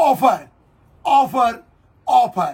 Offer offer offer.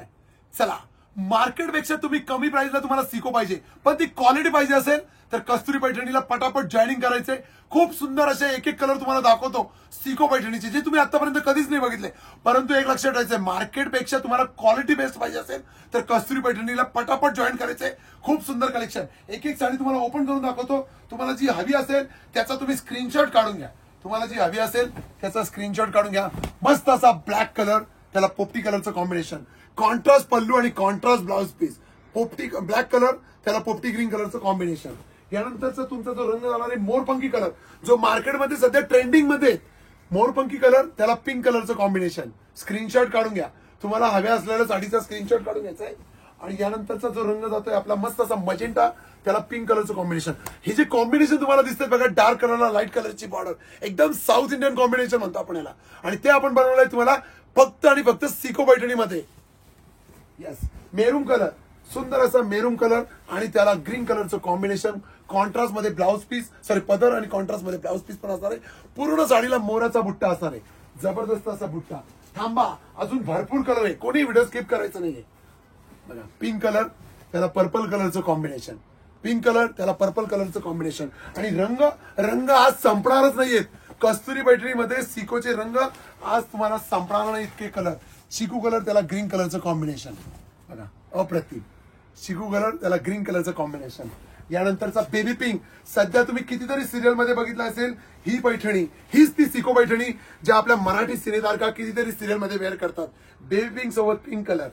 चला, मार्केटपेक्षा तुम्ही कमी प्राइसला तुम्हाला सिको पाहिजे पण ती क्वालिटी पाहिजे असेल तर कस्तुरी पैठणीला पटापट जॉईनिंग करायचंय. खूप सुंदर असे एक एक कलर तुम्हाला दाखवतो सिको पैठणीचे, जे तुम्ही आतापर्यंत कधीच नाही बघितले. परंतु एक लक्षात ठेवायचंय, मार्केटपेक्षा तुम्हाला क्वालिटी बेस्ट पाहिजे असेल तर कस्तुरी पैठणीला पटापट जॉईन करायचंय. खूप सुंदर कलेक्शन. एक एक साडी तुम्हाला ओपन करून दाखवतो. तुम्हाला जी हवी असेल त्याचा तुम्ही स्क्रीनशॉट काढून घ्या. तुम्हाला जी हवी असेल त्याचा स्क्रीनशॉट काढून घ्या. मस्त असा ब्लॅक कलर, त्याला पोपटी कलरचं कॉम्बिनेशन, कॉन्ट्रास्ट पल्लू आणि कॉन्ट्रास्ट ब्लाउज पीस. पोपटी ब्लॅक कलर, त्याला पोपटी ग्रीन कलरचं कॉम्बिनेशन. यानंतरचा तुमचा जो रंग झाला आहे मोरपंखी कलर, जो मार्केटमध्ये सध्या ट्रेंडिंग मध्ये. मोरपंखी कलर, त्याला पिंक कलरचं कॉम्बिनेशन. स्क्रीनशॉट काढून घ्या. तुम्हाला हव्या असलेल्या साडीचा स्क्रीनशॉट काढून घ्यायचा आहे. आणि यानंतरचा जो रंग जातोय आपला मस्त असा मजेंटा, त्याला पिंक कलरचं कॉम्बिनेशन. हे जे कॉम्बिनेशन तुम्हाला दिसतंय बघा, डार्क कलरला लाईट कलरची बॉर्डर, एकदम साऊथ इंडियन कॉम्बिनेशन म्हणतो आपण याला. आणि ते आपण बनवलंय तुम्हाला फक्त आणि फक्त सिको पैठणीमध्ये. येस, मेरूम कलर, सुंदर असा मेरूम कलर आणि त्याला ग्रीन कलरचं कॉम्बिनेशन. कॉन्ट्रास्ट मध्ये ब्लाउज पीस, सॉरी पदर आणि कॉन्ट्रास्ट मध्ये ब्लाउज पीस पण असणार आहे. पूर्ण साडीला मोराचा बुट्टा असणार आहे, जबरदस्त असा बुट्टा. थांबा, अजून भरपूर कलर आहे, कोणी व्हिडिओ स्किप करायचं नाहीये. बघा, पिंक कलर, त्याला पर्पल कलरचं कॉम्बिनेशन. पिंक कलर, त्याला पर्पल कलरचं कॉम्बिनेशन. आणि रंग रंग आज संपणारच नाहीयेत. कस्तुरी पैठणीमध्ये सिकोचे रंग आज तुम्हाला संपणार नाही इतके कलर. चिकू कलर, त्याला ग्रीन कलरचं कॉम्बिनेशन. बघा, अप्रतिम. चिकू कलर, त्याला ग्रीन कलरचं कॉम्बिनेशन. यानंतरचा बेबी पिंक, सध्या तुम्ही कितीतरी सिरियल मध्ये बघितलं असेल, ही पैठणी, हीच ती सिको पैठणी ज्या आपल्या मराठी सिनेतारका कितीतरी सिरियल मध्ये वेअर करतात. बेबी पिंक सोबत पिंक कलर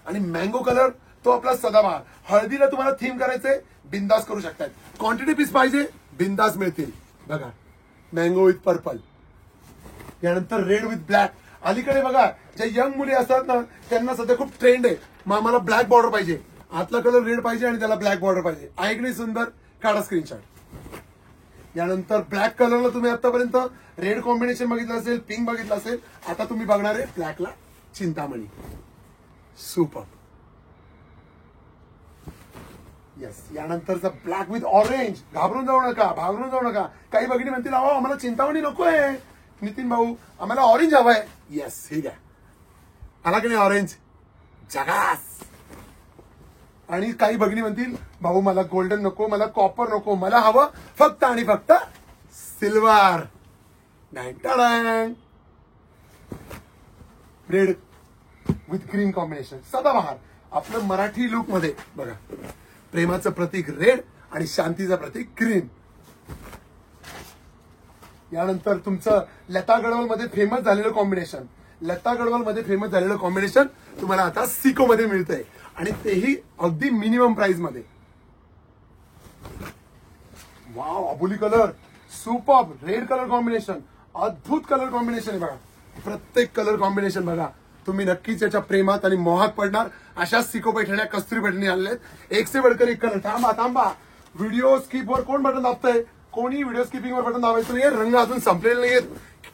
आणि मँगो कलर, तो आपला सदाबहार. हळदीला तुम्हाला थीम करायचंय, बिंदास करू शकतात. क्वांटिटी पीस पाहिजे, बिंदास मिळतील. बघा, मँगो विथ पर्पल. यानंतर रेड विथ ब्लॅक. अलीकडे बघा, ज्या यंग मुली असतात ना, त्यांना सध्या खूप ट्रेंड आहे, मला ब्लॅक बॉर्डर पाहिजे, आतला कलर रेड पाहिजे आणि त्याला ब्लॅक बॉर्डर पाहिजे. आहे की नाही सुंदर? काढा स्क्रीनशॉट. यानंतर ब्लॅक कलरला तुम्ही आतापर्यंत रेड कॉम्बिनेशन बघितलं असेल, पिंक बघितलं असेल, आता तुम्ही बघणार आहे ब्लॅकला चिंतामणी. सुपर. येस, यानंतरचा ब्लॅक विथ ऑरेंज. घाबरून जाऊ नका, घाबरून जाऊ नका. काही भगिनी म्हणतील, अहो आम्हाला चिंतामणी नकोय नितीन भाऊ, आम्हाला ऑरेंज हवाय. येस, ठीक आहे, आला की नाही ऑरेंज? जगास. आणि काही भगिनी म्हणतील, भाऊ मला गोल्डन नको, मला कॉपर नको, मला हवं फक्त आणि फक्त silver. Red with green combination, सदाबहार. आपलं मराठी लुक मध्ये बघा, प्रेमाचं प्रतीक रेड आणि शांतीचं प्रतीक ग्रीन. यानंतर तुमचं लता गडवाल मध्ये फेमस झालेलं कॉम्बिनेशन, लता गडवाल मध्ये फेमस झालेलं कॉम्बिनेशन तुम्हाला आता सिको मध्ये मिळतंय आणि तेही अगदी मिनिमम प्राइस मध्ये. वाव, अबोली colour, super. Red colour combination, अद्भुत कलर कॉम्बिनेशन आहे. बघा, प्रत्येक कलर कॉम्बिनेशन बघा, तुम्ही नक्कीच याच्या प्रेमात आणि मोहात पडणार. अशा सिको पैठण्या कस्तुरी पैठणी आणलेत, एक से बढ़कर एक कलर. थांबा थांबा, व्हिडिओ स्किप वर कोण बटन दाबतंय? कोणी व्हिडिओ स्किपिंग वर बटन दाबायचं नाहीये. रंग अजून संपलेले नाहीयेत,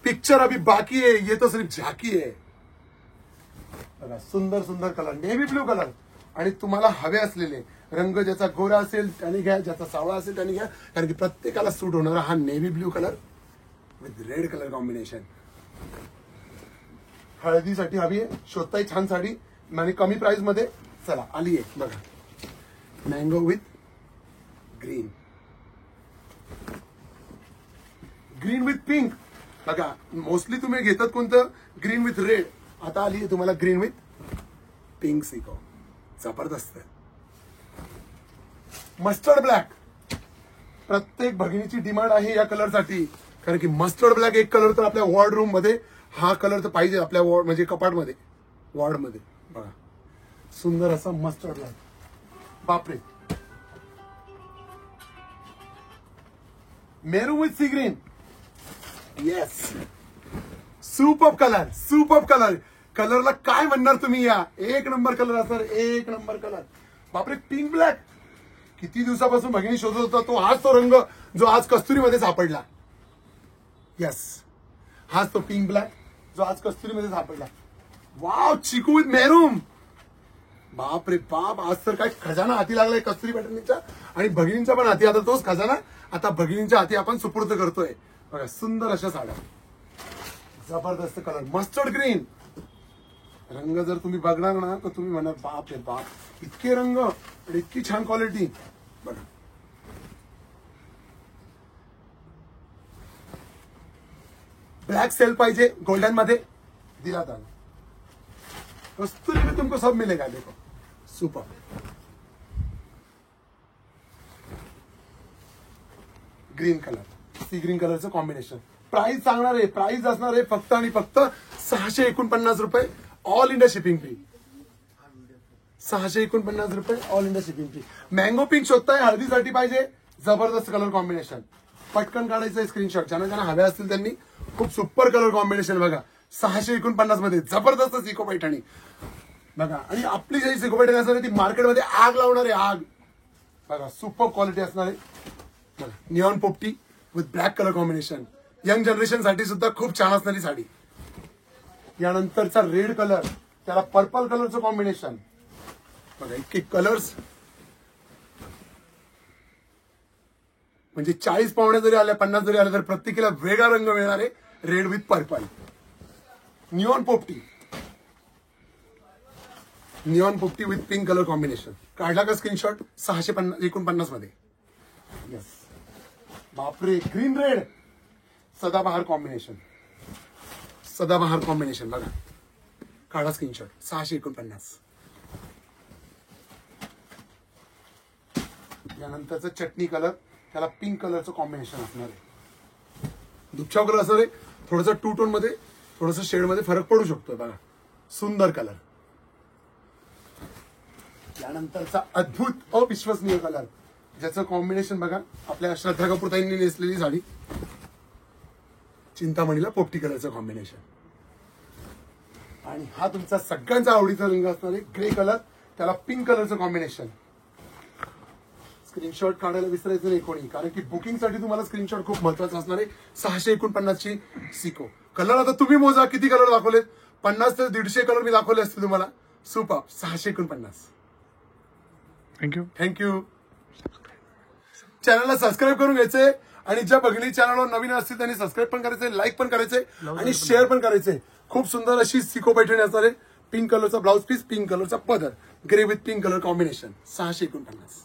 पिक्चर अभी बाकी आहे, ये तो सिर्फ झाकी आहे. बघा, सुंदर सुंदर कलर, नेव्ही ब्ल्यू कलर. आणि तुम्हाला हवे असलेले रंग, ज्याचा गोरा असेल त्याने घ्या, ज्याचा सावळा असेल त्याने घ्या, कारण की प्रत्येकाला सूट होणारा हा navy blue colour with red colour combination. हळदीसाठी हवी आहे, शोधताय छान साडी आणि कमी प्राइस मध्ये. चला, आली आहे बघा, mango with green, green with pink. बघा, मोस्टली तुम्ही घेतात कोणतं? Green with red. आता आली आहे तुम्हाला ग्रीन विथ पिंक सिको. जबरदस्त. मस्टर्ड ब्लॅक, प्रत्येक भगिनीची डिमांड आहे या कलरसाठी, कारण की मस्टर्ड ब्लॅक एक कलर तर आपल्या वॉर्ड रूम मध्ये, हा कलर तर पाहिजे आपल्या वॉर्ड म्हणजे कपाट मध्ये, वॉर्ड मध्ये. बघा, सुंदर असा मस्टर्ड ब्लॅक. बापरे. मेरू with sea green. Yes, superb colour, superb colour. कलरला काय म्हणणार तुम्ही? या एक नंबर कलर असणार, एक नंबर कलर. बापरे, पिंक ब्लॅक. किती दिवसापासून भगिनी शोधत होता तो, हाच तो रंग जो आज कस्तुरीमध्ये सापडला. येस, हाच तो पिंक ब्लॅक जो आज कस्तुरीमध्ये सापडला. वाव, चिकू विथ मेरूम. बाप रे बाप, आज तर काय खजाना हाती लागलाय कस्तुरी पैठणीचा आणि भगिनींचा पण हाती. आता तोच खजाना आता भगिनींच्या हाती आपण सुपूर्द करतोय. बघा, सुंदर अशा साड्या, जबरदस्त कलर मस्टर्ड ग्रीन रंग जर तुम्ही बघणार ना तर तुम्ही म्हणाल बाप रे बाप इतके रंग आणि इतकी छान क्वालिटी बघा. ब्लैक सेल पाहिजे गोल्डन मध्ये दिला था कस्तूरी में तुमको सब मिलेगा. देखो super green colour sea green कलरचं कॉम्बिनेशन. प्राइस सांगणार आहे प्राइस असणार आहे फक्त आणि फक्त 649 रुपये ऑल इंडिया शिपिंग फ्री. 649 रुपये all India shipping free. Mango pink शोधताय हळदीसाठी पाहिजे जबरदस्त कलर कॉम्बिनेशन. पटकन काढायचं स्क्रीनशॉट ज्यांना ज्यांना हव्या असतील त्यांनी. खूप सुपर कलर कॉम्बिनेशन बघा 649 मध्ये जबरदस्त सिको पैठणी बघा. आणि आपली जी सिको पैठणी असणार ती मार्केटमध्ये आग लावणार आहे आग बघा. सुपर क्वालिटी असणार आहे. निऑन पोपटी with black colour combination young generation साठी सुद्धा खूप छान असणारी साडी. यानंतरचा रेड कलर त्याला पर्पल कलरचं कॉम्बिनेशन बघा. इतके कलर्स म्हणजे 40 पावण्या जरी आल्या 50 जरी आल्या तर प्रत्येकीला वेगळा रंग मिळणार आहे. Red with purple. निऑन पोपटी विथ पिंक कलर कॉम्बिनेशन. काढला का स्क्रीनशॉट 649 मध्ये. यस बापरे ग्रीन रेड सदाबहार कॉम्बिनेशन बघा. काढा स्क्रीनशॉट 649. यानंतरचं चटणी कलर त्याला पिंक कलरचं कॉम्बिनेशन असणार आहे. दुपछाव कलर असणार आहे. थोडंसं टू टोन मध्ये थोडंसं शेड मध्ये फरक पडू शकतो बघा. सुंदर कलर. यानंतरचा अद्भुत अविश्वसनीय कलर ज्याचं कॉम्बिनेशन बघा. आपल्या श्रद्धा कपूर ताईंनी नेसलेली साडी चिंतामणीला पोपटी कलरचं कॉम्बिनेशन. आणि हा तुमचा सगळ्यांचा आवडीचा रंग असणार आहे ग्रे कलर त्याला पिंक कलरचं कॉम्बिनेशन. स्क्रीनशॉट काढायला विसरायचं नाही कोणी कारण की बुकिंगसाठी तुम्हाला स्क्रीनशॉट खूप महत्वाचा असणार आहे. 649 ची सिको. कलर आता तुम्ही मोजा किती कलर दाखवलेत. 50 ते 150 कलर मी दाखवले असतील तुम्हाला. सुपर 649. थँक्यू. चॅनलला सबस्क्राईब करून घ्यायचंय आणि ज्या भगिनी चॅनलवर नवीन असतील त्यांनी सबस्क्राईब पण करायचंय लाईक पण करायचंय आणि शेअर पण करायचंय. खूप सुंदर अशी सिको पैठणी असणार आहे. पिंक कलरचा ब्लाउज पीस पिंक कलरचा पदर grey with pink colour combination 649.